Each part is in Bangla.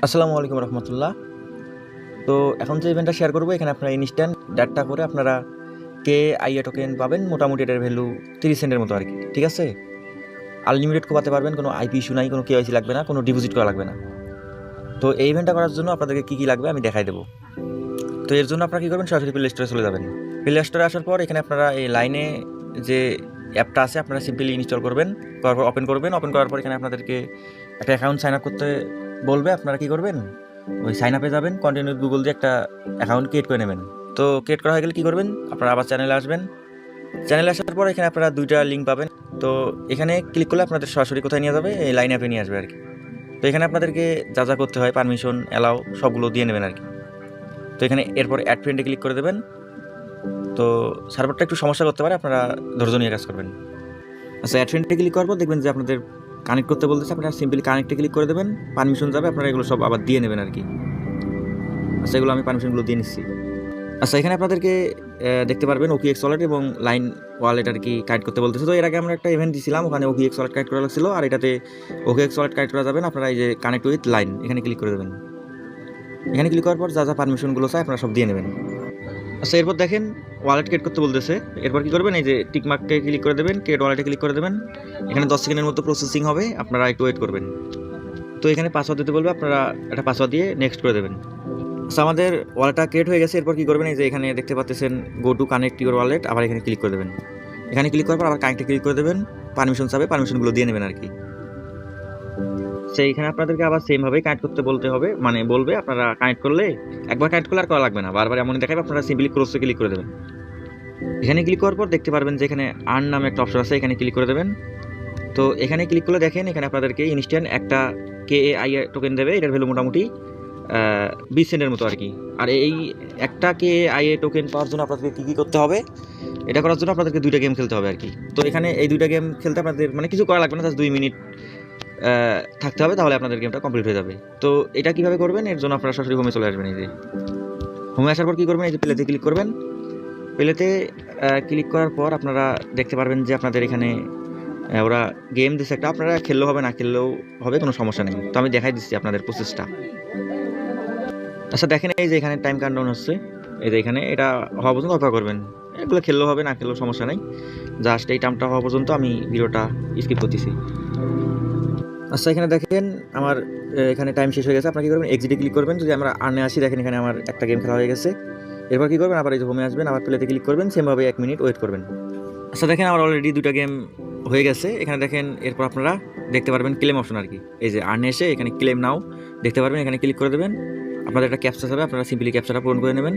আসসালামু আলাইকুম রহমতুল্লাহ। তো এখন যে ইভেন্টটা শেয়ার করবো, এখানে আপনারা ইনস্ট্যান্ট ডাটা করে আপনারা আইএ টোকেন পাবেন। মোটামুটি এটার ভ্যালু 30 সেন্টের মতো আর কি। ঠিক আছে, আনলিমিটেড কোপাতে পারবেন, কোনো আইপি ইস্যু নাই, কোনো কেওয়াইসি লাগবে না, কোনো ডিপোজিট করা লাগবে না। তো এই ইভেন্টটা করার জন্য আপনাদেরকে কী কী লাগবে আমি দেখাই দেবো। তো এর জন্য আপনারা কী করবেন, সরাসরি প্লে স্টোরে চলে যাবেন। প্লে স্টোরে আসার পর এখানে আপনারা এই লাইনে যে অ্যাপটা আছে আপনারা সিম্পলি ইনস্টল করবেন, করার পর ওপেন করবেন। ওপেন করার পর এখানে আপনাদেরকে একটা অ্যাকাউন্ট সাইন আপ করতে বলবে। আপনারা কী করবেন, ওই সাইন আপে যাবেন, কন্টিনিউ গুগল দিয়ে একটা অ্যাকাউন্ট ক্রিয়েট করে নেবেন। তো ক্রিয়েট করা হয়ে গেলে কী করবেন, আপনারা আবার চ্যানেলে আসবেন। চ্যানেলে আসার পর এখানে আপনারা দুইটা লিঙ্ক পাবেন। তো এখানে ক্লিক করলে আপনাদের সরাসরি কোথায় নিয়ে যাবে, এই লাইন অ্যাপে নিয়ে আসবে আর কি। তো এখানে আপনাদেরকে যা যা করতে হয়, পারমিশন অ্যালাউ সবগুলো দিয়ে নেবেন আর কি। তো এখানে এরপর অ্যাড ফ্রেন্ডে ক্লিক করে দেবেন। তো সার্ভারটা একটু সমস্যা করতে পারে, আপনারা ধৈর্য নিয়ে কাজ করবেন। আচ্ছা, অ্যাড ফ্রেন্ডে ক্লিক করার পর দেখবেন যে আপনাদের কানেক্ট করতে বলতেছে, আপনারা সিম্পলি কানেক্টে ক্লিক করে দেবেন। পারমিশন যাবে, আপনারা এগুলো সব আবার দিয়ে নেবেন আর কি। আচ্ছা, এগুলো আমি পারমিশনগুলো দিয়ে নিচ্ছি। আচ্ছা, এখানে আপনাদেরকে দেখতে পারবেন OKX ওয়ালেট এবং লাইন ওয়ালেট আর কি কানেক্ট করতে বলতেছে। তো এর আগে আমরা একটা ইভেন্ট দিয়েছিলাম, ওখানে OKX ওয়ালেট কানেক্ট করা লাগছিল, আর এটাতে OKX ওয়ালেট কানেক্ট করা যাবেন। আপনারা এই যে কানেক্ট উইথ লাইন এখানে ক্লিক করে দেবেন। এখানে ক্লিক করার পর যা যা পারমিশনগুলো চাই আপনারা সব দিয়ে নেবেন। আচ্ছা, এরপর দেখেন ওয়ালেট ক্রিয়েট করতে বলতেছে। এরপর কী করবেন, এই যে টিকমার্ককে ক্লিক করে দেবেন, ক্রিয়েট ওয়ালেটে ক্লিক করে দেবেন। এখানে 10 সেকেন্ডের মতো প্রসেসিং হবে, আপনারা একটু ওয়েট করবেন। তো এখানে পাসওয়ার্ড দিতে বলবে, আপনারা একটা পাসওয়ার্ড দিয়ে নেক্সট করে দেবেন। আচ্ছা, আমাদের ওয়ালেটটা ক্রিয়েট হয়ে গেছে। এরপর কী করবেন, এই যে এখানে দেখতে পাচ্ছেন go to connect your wallet, আবার এখানে ক্লিক করে দেবেন। এখানে ক্লিক করার পর আবার কানেক্টে ক্লিক করে দেবেন। পারমিশন চাবে, পারমিশনগুলো দিয়ে নেবেন আর কি। সেইখানে আপনাদেরকে আবার সেমভাবেই কানেক্ট করতে বলতে হবে, মানে বলবে আপনারা কানেক্ট করলে একবার কানেক্ট করলে আর করা লাগবে না, বারবার এমনই দেখাবে। আপনারা সিম্পলি ক্রসে ক্লিক করে দেবেন। এখানে ক্লিক করার পর দেখতে পারবেন যে এখানে আর্ন নামে একটা অপশন আছে, এখানে ক্লিক করে দেবেন। তো এখানে ক্লিক করলে দেখেন এখানে আপনাদেরকে ইনস্ট্যান্ট একটা KAI টোকেন দেবে। এটার ভ্যালু মোটামুটি 20 সেন্টের মতো আর কি। আর এই একটা KAI টোকেন পাওয়ার জন্য আপনাদেরকে কী কী করতে হবে, এটা করার জন্য আপনাদেরকে দুইটা গেম খেলতে হবে আর কি। তো এখানে এই দুইটা গেম খেলতে আপনাদের মানে কিছু করা লাগবে না, জাস্ট 2 মিনিট থাকতে হবে, তাহলে আপনাদের গেমটা কমপ্লিট হয়ে যাবে। তো এটা কীভাবে করবেন, এর জন্য আপনারা সরাসরি হোমে চলে আসবেন। এই যে হোমে আসার পর কী করবেন, এই যে প্লেতে ক্লিক করবেন। প্লেতে ক্লিক করার পর আপনারা দেখতে পারবেন যে আপনাদের এখানে ওরা গেম দিচ্ছে একটা, আপনারা খেললেও হবে না খেললেও হবে, কোনো সমস্যা নেই। তো আমি দেখাই দিচ্ছি আপনাদের প্রসেসটা। আচ্ছা, দেখেন এই যে এখানে টাইম কাউন্টডাউন হচ্ছে, এই যে এখানে এটা হওয়া পর্যন্ত অপেক্ষা করবেন। এগুলো খেললেও হবে না খেললেও সমস্যা নেই, জাস্ট এই টাইমটা হওয়া পর্যন্ত আমি ভিডিওটা স্কিপ করতেছি। আচ্ছা, এখানে দেখেন আমার এখানে টাইম শেষ হয়ে গেছে। আপনারা কী করবেন, এক্সিটে ক্লিক করবেন। যদি আমরা আর্নে আসি, দেখেন এখানে আমার একটা গেম খেলা হয়ে গেছে। এরপর কী করবেন, আবার এই যে হোমে আসবেন, আবার প্লেতে ক্লিক করবেন, সেমভাবে 1 মিনিট ওয়েট করবেন। আচ্ছা, দেখেন আমার অলরেডি দুটা গেম হয়ে গেছে। এখানে দেখেন এরপর আপনারা দেখতে পারবেন ক্লেম অপশন আর কি। এই যে আর্নে এসে এখানে ক্লেম নাও দেখতে পারবেন, এখানে ক্লিক করে দেবেন। আপনাদের একটা ক্যাপচা হবে, আপনারা সিম্পলি ক্যাপচাটা পূরণ করে নেবেন।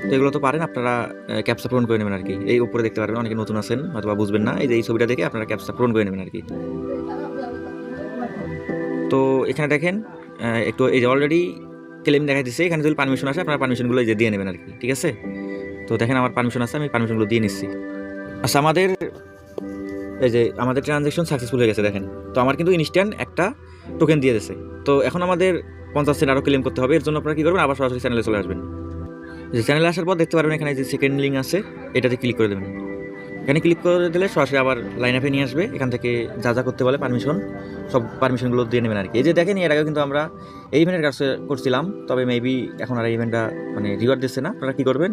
তো এগুলো তো পারেন, আপনারা ক্যাপচা পূরণ করে নেবেন আর কি। এই উপরে দেখতে পারবেন, অনেকে নতুন আছেন হয়তো বা বুঝবেন না, এই যে এই ছবিটা দেখে আপনারা ক্যাপচা পূরণ করে নেবেন আর কি। তো এখানে দেখেন একটু এই যে অলরেডি ক্লেম দেখা দিচ্ছে। এখানে যদি পারমিশন আসে আপনারা পারমিশনগুলো এই যে দিয়ে নেবেন আর কি। ঠিক আছে, তো দেখেন আমার পারমিশন আছে, আমি পারমিশনগুলো দিয়ে নিচ্ছি। আচ্ছা, আমাদের এই যে আমাদের ট্রানজ্যাকশন সাকসেসফুল হয়ে গেছে দেখেন। তো আমার কিন্তু ইনস্ট্যান্ট একটা টোকেন দিয়ে দিয়েছে। তো এখন আমাদের 50 সেন্ট আরও ক্লেম করতে হবে। এর জন্য আপনারা কী করবেন, আবার সরাসরি চ্যানেলে চলে আসবেন। যে চ্যানেলে আসার পর দেখতে পারবেন এখানে যে সেকেন্ড লিঙ্ক আছে, এটাতে ক্লিক করে দেবেন। এখানে ক্লিক করে দিলে সরাসরি আবার লাইন আপে নিয়ে আসবে। এখান থেকে যা যা করতে বলে পারমিশন, সব পারমিশনগুলো দিয়ে নেবেন আর কি। এই যে দেখেন এর আগে কিন্তু আমরা এই ইভেন্টের কাছে করছিলাম, তবে মেবি এখন আর এই ইভেন্টটা মানে রিওয়ার্ড দিচ্ছে না। আপনারা কী করবেন,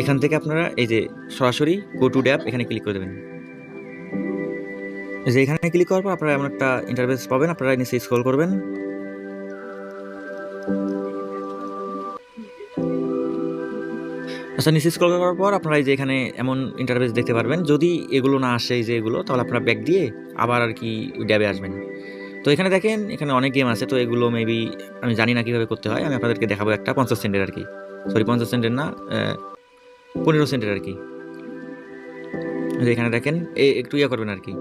এখান থেকে আপনারা এই যে সরাসরি গো টু ড্যাপ এখানে ক্লিক করে দেবেন। যে এখানে ক্লিক করার পর আপনারা এমন একটা ইন্টারফেস পাবেন, আপনারা নিচে স্ক্রল করবেন। আচ্ছা, নিচে স্ক্রল করার পর আপনারা এই যে এখানে এমন ইন্টারফেস দেখতে পারবেন। যদি এগুলো না আসে, এই যে এগুলো, তাহলে আপনারা ব্যাক দিয়ে আবার আর কি ড্যাবে আসবেন। তো এখানে দেখেন এখানে অনেক গেম আছে। তো এগুলো মেবি আমি জানি না কীভাবে করতে হয়, আমি আপনাদেরকে দেখাবো একটা 50 সেন্টের আর কি। সরি 50 সেন্টের না, 15 সেন্টের আর কি। এখানে দেখেন একটু ইয়ে করবেন আর কি,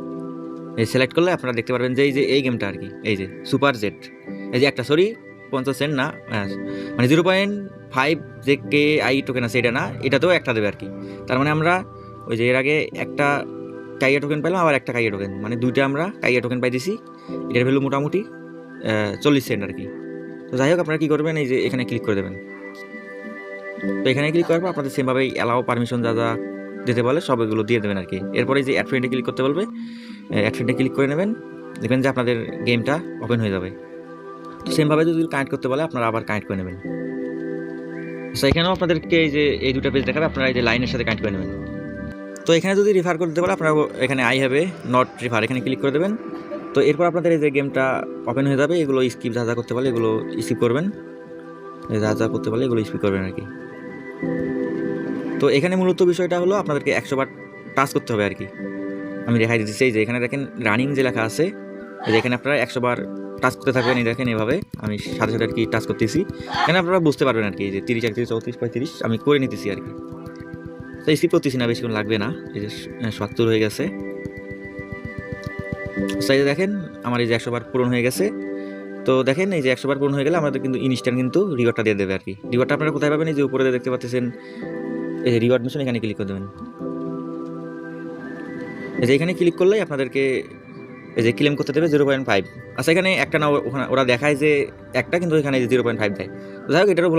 এই সিলেক্ট করলে আপনারা দেখতে পারবেন যে এই যে এই গেমটা আর কি, এই যে সুপার জেট, এই যে একটা, সরি 50 সেন্ট না, মানে 0.5 যে KAI টোকেন আছে এটা না, এটাতেও একটা দেবে আর কি। তার মানে আমরা ওই যে এর আগে একটা কাইয়া টোকেন পেলাম, আবার একটা কাইয়া টোকেন, মানে দুইটা আমরা কাইয়া টোকেন পাই দিছি। এটার ভ্যালু মোটামুটি 40 সেন্ট আর কি। তো যাই হোক, আপনারা কী করবেন, এই যে এখানে ক্লিক করে দেবেন। তো এখানে ক্লিক করার পর আপনাদের সেমভাবেই অ্যালাও পারমিশন যা যা দিতে বলে সব এগুলো দিয়ে দেবেন আর কি। এরপরে যে অ্যাড ফ্রেন্ডে ক্লিক করতে বলবে, অ্যাড ফ্রেন্ডে ক্লিক করে নেবেন। দেখবেন যে আপনাদের গেমটা ওপেন হয়ে যাবে। তো সেমভাবে যদি কানেক্ট করতে বলে আপনারা আবার কানেক্ট করে নেবেন। তো এখানেও আপনাদেরকে এই যে এই দুটো পেজ দেখাবে, আপনারা এই যে লাইনের সাথে কানেক্ট করে নেবেন। তো এখানে যদি রেফার করতে বলে আপনারা এখানে I have a not refer এখানে ক্লিক করে দেবেন। তো এরপর আপনাদের এই যে গেমটা ওপেন হয়ে যাবে, এগুলো স্কিপ যা যা করতে বলে এগুলো স্কিপ করবেন, যা যা করতে বলে এগুলো স্কিপ করবেন আর কি। তো এখানে মূলত বিষয়টা হলো আপনাদেরকে 100 বার টাচ করতে হবে আর কি। আমি দেখাই দিচ্ছি, এই যে এখানে দেখেন রানিং যে লেখা আছে, এই যে এখানে আপনারা 100 বার টাচ করতে থাকবেন। এই দেখেন এভাবে আমি সাথে সাথে আর কি টাচ করতেছি, এখানে আপনারা বুঝতে পারবেন আর কি। এই যে 30, 31, 34, 35 আমি করে নিতেছি আর কি। তো স্কিপ করতেছি না, বেশিক্ষণ লাগবে না। এই যে 70 হয়ে গেছে। এই যে দেখেন আমার এই যে 100 বার পূরণ হয়ে গেছে। তো দেখেন এই যে 100 বার পূরণ হয়ে গেলে আমাদের কিন্তু ইনস্ট্যান্ট কিন্তু রিওয়ার্ডটা দিয়ে দেবে আর কি। রিওয়ার্ডটা আপনারা কোথায় পাবেন? এই যে উপরে দেখতে পাচ্ছেন এই যে রিওয়ার্ড মিশন, এখানে ক্লিক করে দেবেন। এই যে এখানে ক্লিক করলেই আপনাদেরকে এই যে ক্লেম করতে দেবে 0.5। আচ্ছা এখানে একটা না, ওখানে ওরা দেখায় যে একটা, কিন্তু এখানে 0.5 দেয়। তো যাই হোক এটারও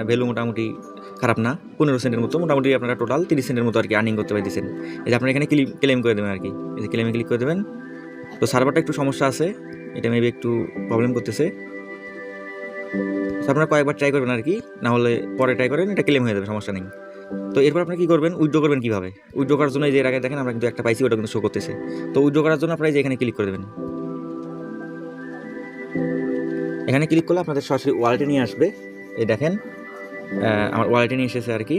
ভ্যালু মোটামুটি খারাপ না, 15 সেন্টের মতো। মোটামুটি আপনারা টোটাল 30 সেন্টের মতো আর কি আর্নিং করতে পারতেছেন। এই যে আপনারা এখানে ক্লেম করে দেবেন আর কি। এই যে ক্লেমে ক্লিক করে দেবেন। তো সার্ভারটা একটু সমস্যা আছে, এটা মেবি একটু প্রবলেম করতেছে। তো আপনারা কয়েকবার ট্রাই করবেন আর কি, না হলে পরে ট্রাই করেন, এটা ক্লেম হয়ে যাবে, সমস্যা নেই। তো এরপর আপনারা কী করবেন? উইথড্র করবেন কীভাবে? উইথড্র করার জন্য এই যে এর আগে দেখেন আমরা কিন্তু একটা পাইছি, ওটা কিন্তু শো করতেছে। তো উইথড্র করার জন্য আপনারা এই যে এখানে ক্লিক করে দেবেন। এখানে ক্লিক করলে আপনাদের সরাসরি ওয়ালেটে নিয়ে আসবে। এই দেখেন আমার ওয়ালেটে নিয়ে এসেছে আর কি।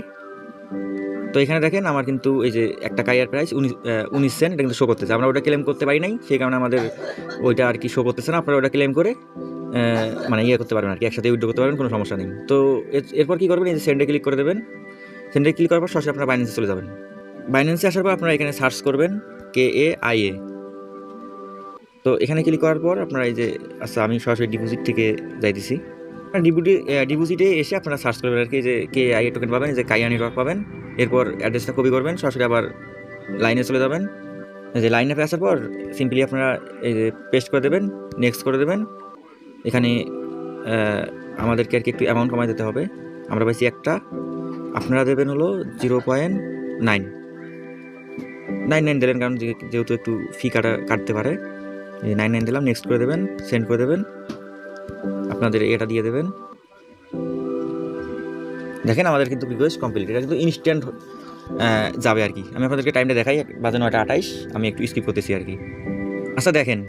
তো এখানে দেখেন আমার কিন্তু এই যে একটা কাইয়ার প্রাইস 19 সেন্ট, এটা কিন্তু শো করতেছে। আমরা ওটা ক্লেম করতে পারি নাই, সেই কারণে আমাদের ওইটা আর কি শো করতেছে না। আপনারা ওটা ক্লেম করে মানে ইয়ে করতে পারবেন আর কি, একসাথে উইথড্র করতে পারবেন, কোনো সমস্যা নেই। তো এরপর কী করবেন? এই যে সেন্ডে ক্লিক করে দেবেন। সেন্ডে ক্লিক করার পর সরাসরি আপনারা বাইন্যান্সে চলে যাবেন। বাইন্যান্সে আসার পর আপনারা এখানে সার্চ করবেন KAIA। তো এখানে ক্লিক করার পর আপনারা এই যে, আচ্ছা আমি সরাসরি ডিপোজিট থেকে যাইতেছি। ডিপোজিটে এসে আপনারা সার্চ করবেন আর কি, যে KAIA টোকেন পাবেন, যে কাইয়া নেটওয়ার্ক পাবেন। এরপর অ্যাড্রেসটা কপি করবেন, সরাসরি আবার লাইনে চলে যাবেন। এই যে লাইনে আসার পর সিম্পলি আপনারা এই যে পেস্ট করে দেবেন, নেক্সট করে দেবেন। এখানে আমাদেরকে আর কি একটু অ্যামাউন্ট কমাই দিতে হবে। আমরা পাইছি একটা, আপনারা দেবেন হলো 0.99 দিলেন, কারণ যেহেতু একটু ফি কাটতে পারে। 99 দিলাম, নেক্সট করে দেবেন, সেন্ড করে দেবেন, আপনাদের এটা দিয়ে দেবেন। দেখেন আমাদের কিন্তু রিকোয়েস্ট কমপ্লিট, এটা কিন্তু ইনস্ট্যান্ট যাবে আর কি। আমি আপনাদেরকে টাইমটা দেখাই, বাজে 9:28, আমি একটু স্কিপ করতেছি আর কি। আচ্ছা দেখেন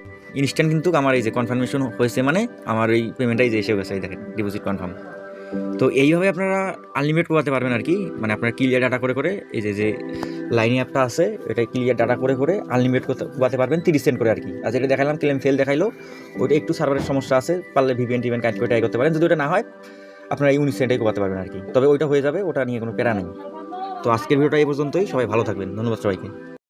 ইনস্ট্যান্ট কিন্তু আমার এই যে কনফার্মেশন হয়েছে, মানে আমার এই পেমেন্টটাই যে এসে গেছে, এই দেখেন ডিপোজিট কনফার্ম। তো এইভাবে আপনারা আনলিমিটেড পোয়াতে পারবেন আর কি। মানে আপনারা ক্লিয়ার ডাটা করে করে, এই যে লাইনে অ্যাপটা আছে, এটা ক্লিয়ার ডাটা করে করে আনলিমিটেড পোয়াতে পারবেন 30 সেন্ট করে আর কি। আর যেটা দেখালাম ক্লেম ফেল দেখাইলো, ওইটা একটু সার্ভারের সমস্যা আছে, পারলে VPN টিভেন কানেক্ট করে ট্রাই করতে পারেন। যদি ওটা না হয় আপনারা এই 19 সেন্টাই পোয়াতে পারবেন আর কি। তবে ওইটা হয়ে যাবে, ওটা নিয়ে কোনো প্যারা নেই। তো আজকের ভিডিওটা এই পর্যন্তই, সবাই ভালো থাকবেন, ধন্যবাদ সবাইকে।